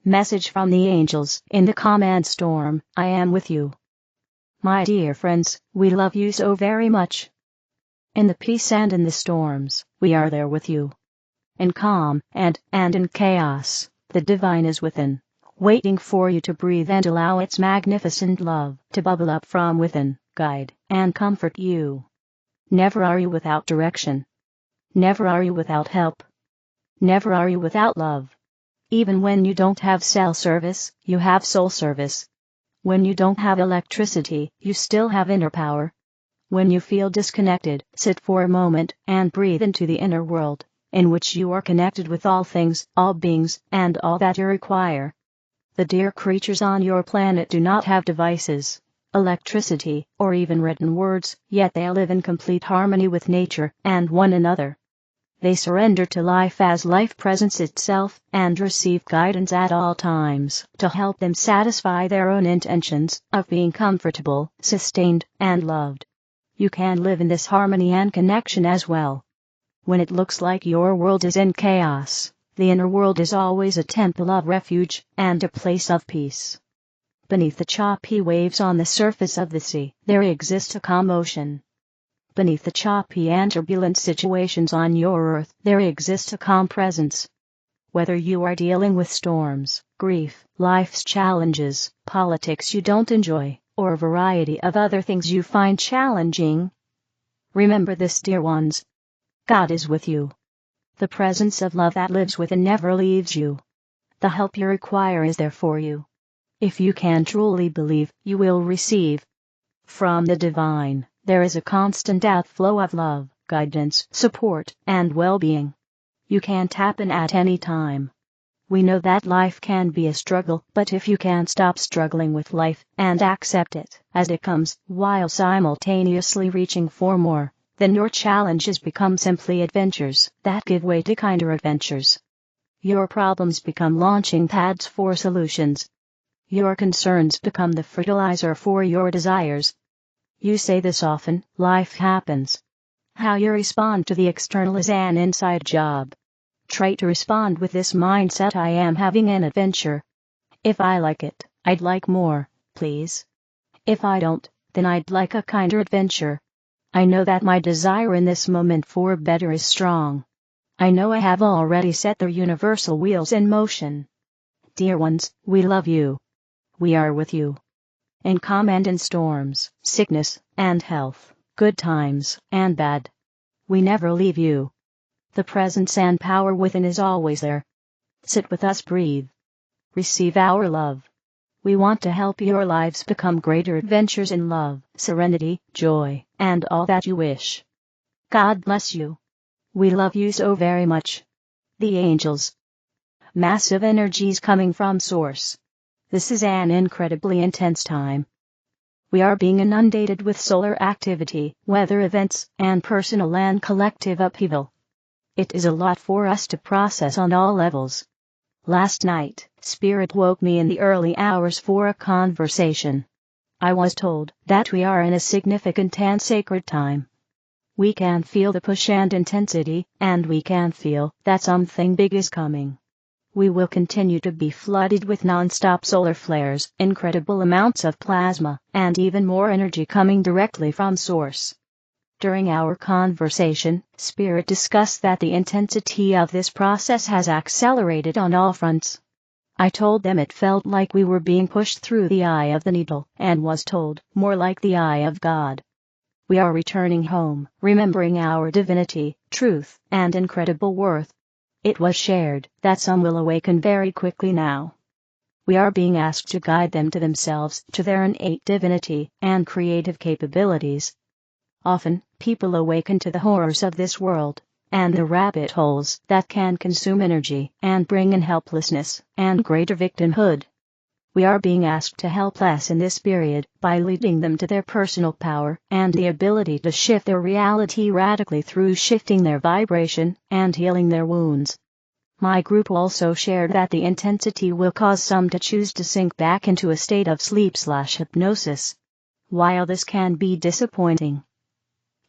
Message from the angels in the command storm, I am with you. My dear friends, we love you so very much. In the peace and in the storms, we are there with you. In calm and in chaos, the divine is within, waiting for you to breathe and allow its magnificent love to bubble up from within, guide and comfort you. Never are you without direction. Never are you without help. Never are you without love. Even when you don't have cell service, you have soul service. When you don't have electricity, you still have inner power. When you feel disconnected, sit for a moment and breathe into the inner world, in which you are connected with all things, all beings, and all that you require. The dear creatures on your planet do not have devices, electricity, or even written words, yet they live in complete harmony with nature and one another. They surrender to life as life presents itself and receive guidance at all times to help them satisfy their own intentions of being comfortable, sustained, and loved. You can live in this harmony and connection as well. When it looks like your world is in chaos, the inner world is always a temple of refuge and a place of peace. Beneath the choppy waves on the surface of the sea, there exists a calm ocean. Beneath the choppy and turbulent situations on your earth, there exists a calm presence. Whether you are dealing with storms, grief, life's challenges, politics you don't enjoy, or a variety of other things you find challenging, remember this, dear ones. God is with you. The presence of love that lives within never leaves you. The help you require is there for you. If you can truly believe, you will receive. From the divine, there is a constant outflow of love, guidance, support, and well-being. You can tap in at any time. We know that life can be a struggle, but if you can stop struggling with life and accept it as it comes, while simultaneously reaching for more, then your challenges become simply adventures that give way to kinder adventures. Your problems become launching pads for solutions. Your concerns become the fertilizer for your desires. You say this often, life happens. How you respond to the external is an inside job. Try to respond with this mindset: I am having an adventure. If I like it, I'd like more, please. If I don't, then I'd like a kinder adventure. I know that my desire in this moment for better is strong. I know I have already set the universal wheels in motion. Dear ones, we love you. We are with you. In calm and in storms, sickness and health, good times and bad. We never leave you. The presence and power within is always there. Sit with us, breathe. Receive our love. We want to help your lives become greater adventures in love, serenity, joy, and all that you wish. God bless you. We love you so very much. The angels. Massive energies coming from Source. This is an incredibly intense time. We are being inundated with solar activity, weather events, and personal and collective upheaval. It is a lot for us to process on all levels. Last night, Spirit woke me in the early hours for a conversation. I was told that we are in a significant and sacred time. We can feel the push and intensity, and we can feel that something big is coming. We will continue to be flooded with non-stop solar flares, incredible amounts of plasma, and even more energy coming directly from Source. During our conversation, Spirit discussed that the intensity of this process has accelerated on all fronts. I told them it felt like we were being pushed through the eye of the needle, and was told, more like the eye of God. We are returning home, remembering our divinity, truth, and incredible worth. It was shared that some will awaken very quickly now. We are being asked to guide them to themselves, to their innate divinity and creative capabilities. Often, people awaken to the horrors of this world, and the rabbit holes that can consume energy and bring in helplessness and greater victimhood. We are being asked to help less in this period by leading them to their personal power and the ability to shift their reality radically through shifting their vibration and healing their wounds. My group also shared that the intensity will cause some to choose to sink back into a state of sleep/hypnosis. While this can be disappointing,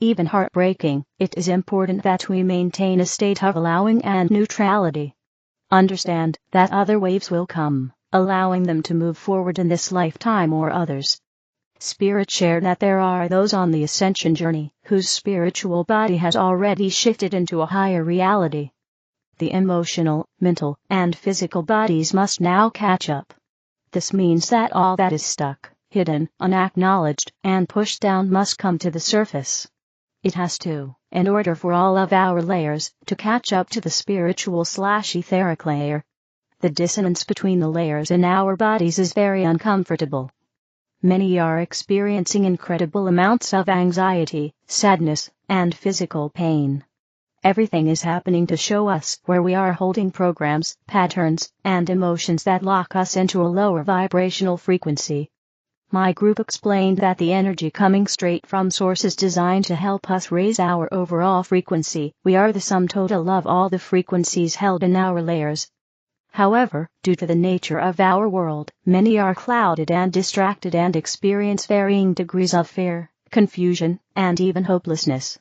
even heartbreaking, it is important that we maintain a state of allowing and neutrality. Understand that other waves will come, allowing them to move forward in this lifetime or others. Spirit shared that there are those on the Ascension journey whose spiritual body has already shifted into a higher reality. The emotional, mental, and physical bodies must now catch up. This means that all that is stuck, hidden, unacknowledged, and pushed down must come to the surface. It has to, in order for all of our layers to catch up to the spiritual/etheric layer. The dissonance between the layers in our bodies is very uncomfortable. Many are experiencing incredible amounts of anxiety, sadness, and physical pain. Everything is happening to show us where we are holding programs, patterns, and emotions that lock us into a lower vibrational frequency. My group explained that the energy coming straight from source is designed to help us raise our overall frequency. We are the sum total of all the frequencies held in our layers. However, due to the nature of our world, many are clouded and distracted and experience varying degrees of fear, confusion, and even hopelessness.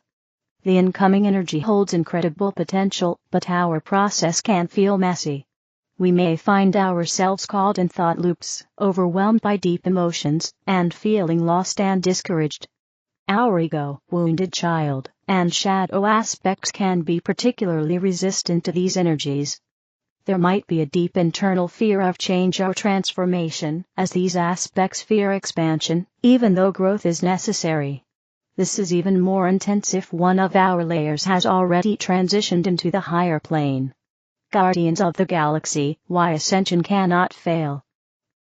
The incoming energy holds incredible potential, but our process can feel messy. We may find ourselves caught in thought loops, overwhelmed by deep emotions, and feeling lost and discouraged. Our ego, wounded child, and shadow aspects can be particularly resistant to these energies. There might be a deep internal fear of change or transformation, as these aspects fear expansion, even though growth is necessary. This is even more intense if one of our layers has already transitioned into the higher plane. Guardians of the Galaxy, why Ascension cannot fail.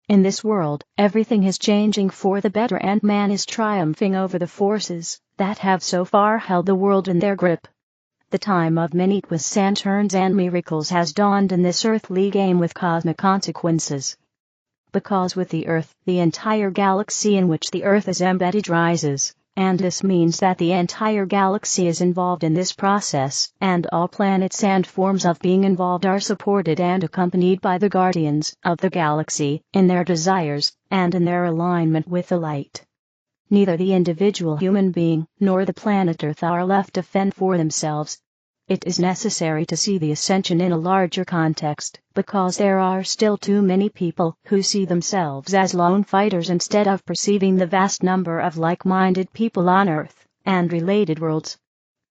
In this world, everything is changing for the better and man is triumphing over the forces that have so far held the world in their grip. The time of many twists and turns and miracles has dawned in this earthly game with cosmic consequences. Because with the Earth, the entire galaxy in which the Earth is embedded rises, and this means that the entire galaxy is involved in this process, and all planets and forms of being involved are supported and accompanied by the guardians of the galaxy, in their desires, and in their alignment with the light. Neither the individual human being, nor the planet Earth are left to fend for themselves. It is necessary to see the Ascension in a larger context, because there are still too many people who see themselves as lone fighters instead of perceiving the vast number of like-minded people on Earth and related worlds.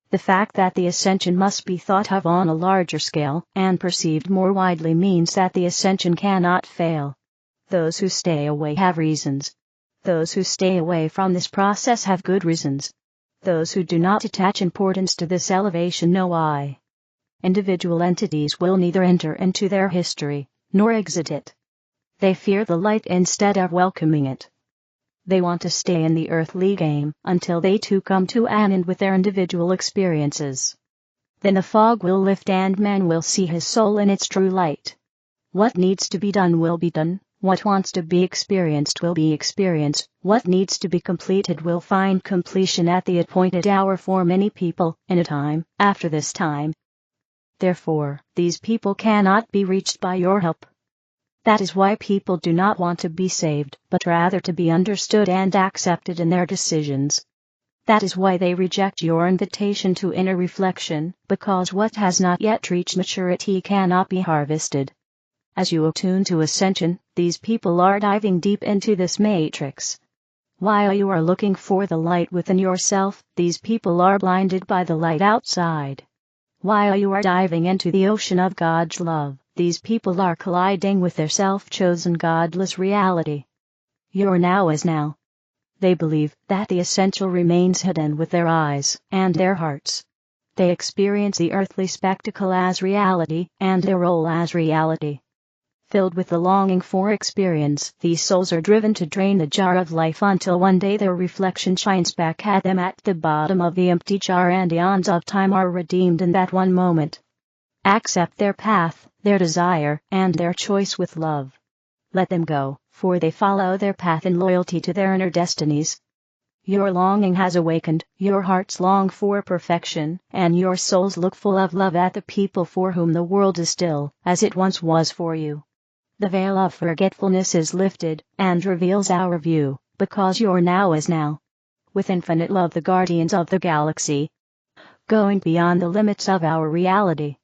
The fact that the Ascension must be thought of on a larger scale and perceived more widely means that the Ascension cannot fail. Those who stay away have reasons. Those who stay away from this process have good reasons. Those who do not attach importance to this elevation know why. Individual entities will neither enter into their history, nor exit it. They fear the light instead of welcoming it. They want to stay in the earthly game until they too come to an end with their individual experiences. Then the fog will lift and man will see his soul in its true light. What needs to be done will be done. What wants to be experienced will be experienced. What needs to be completed will find completion at the appointed hour for many people, in a time after this time. Therefore, these people cannot be reached by your help. That is why people do not want to be saved, but rather to be understood and accepted in their decisions. That is why they reject your invitation to inner reflection, because what has not yet reached maturity cannot be harvested. As you attune to Ascension, these people are diving deep into this matrix. While you are looking for the light within yourself, these people are blinded by the light outside. While you are diving into the ocean of God's love, these people are colliding with their self-chosen godless reality. Your now is now. They believe that the essential remains hidden with their eyes and their hearts. They experience the earthly spectacle as reality and their role as reality. Filled with the longing for experience, these souls are driven to drain the jar of life until one day their reflection shines back at them at the bottom of the empty jar and eons of time are redeemed in that one moment. Accept their path, their desire, and their choice with love. Let them go, for they follow their path in loyalty to their inner destinies. Your longing has awakened, your hearts long for perfection, and your souls look full of love at the people for whom the world is still, as it once was for you. The veil of forgetfulness is lifted, and reveals our view, because your now is now. With infinite love the guardians of the galaxy. Going beyond the limits of our reality.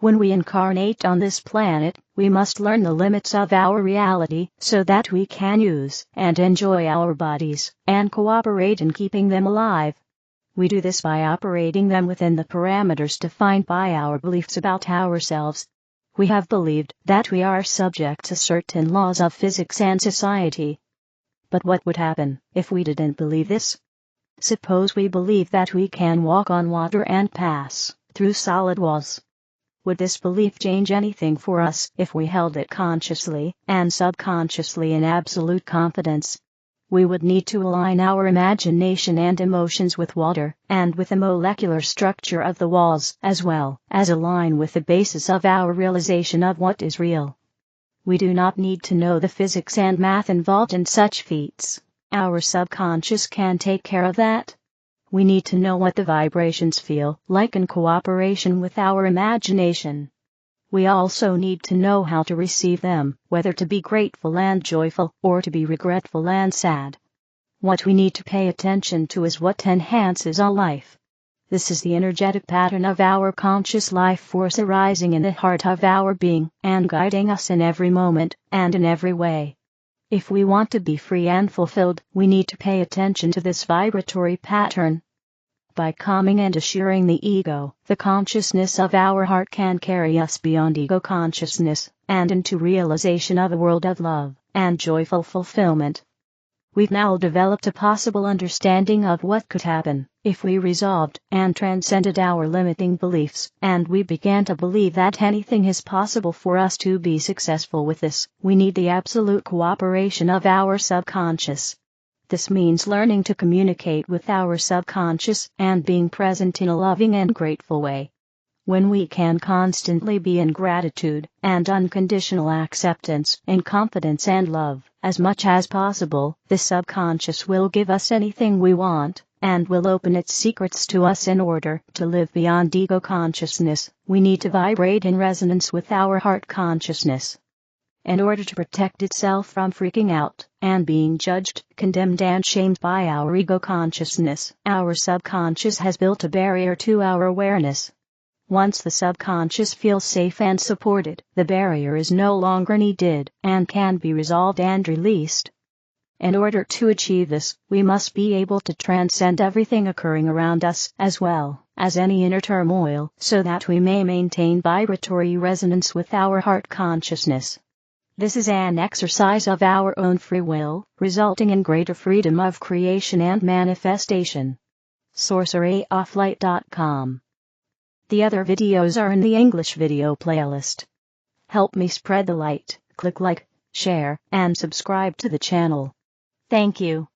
When we incarnate on this planet, we must learn the limits of our reality so that we can use and enjoy our bodies and cooperate in keeping them alive. We do this by operating them within the parameters defined by our beliefs about ourselves. We have believed that we are subject to certain laws of physics and society. But what would happen if we didn't believe this? Suppose we believe that we can walk on water and pass through solid walls. Would this belief change anything for us if we held it consciously and subconsciously in absolute confidence? We would need to align our imagination and emotions with water and with the molecular structure of the walls, as well as align with the basis of our realization of what is real. We do not need to know the physics and math involved in such feats. Our subconscious can take care of that. We need to know what the vibrations feel like in cooperation with our imagination. We also need to know how to receive them, whether to be grateful and joyful or to be regretful and sad. What we need to pay attention to is what enhances our life. This is the energetic pattern of our conscious life force arising in the heart of our being and guiding us in every moment and in every way. If we want to be free and fulfilled, we need to pay attention to this vibratory pattern. By calming and assuring the ego, the consciousness of our heart can carry us beyond ego consciousness and into realization of a world of love and joyful fulfillment. We've now developed a possible understanding of what could happen if we resolved and transcended our limiting beliefs, and we began to believe that anything is possible. For us to be successful with this, we need the absolute cooperation of our subconscious. This means learning to communicate with our subconscious and being present in a loving and grateful way. When we can constantly be in gratitude and unconditional acceptance, in confidence and love, as much as possible, the subconscious will give us anything we want, and will open its secrets to us. In order to live beyond ego consciousness, we need to vibrate in resonance with our heart consciousness. In order to protect itself from freaking out and being judged, condemned and shamed by our ego consciousness, our subconscious has built a barrier to our awareness. Once the subconscious feels safe and supported, the barrier is no longer needed and can be resolved and released. In order to achieve this, we must be able to transcend everything occurring around us, as well as any inner turmoil, so that we may maintain vibratory resonance with our heart consciousness. This is an exercise of our own free will, resulting in greater freedom of creation and manifestation. SorceryOfLight.com. The other videos are in the English video playlist. Help me spread the light. Click like, share, and subscribe to the channel. Thank you.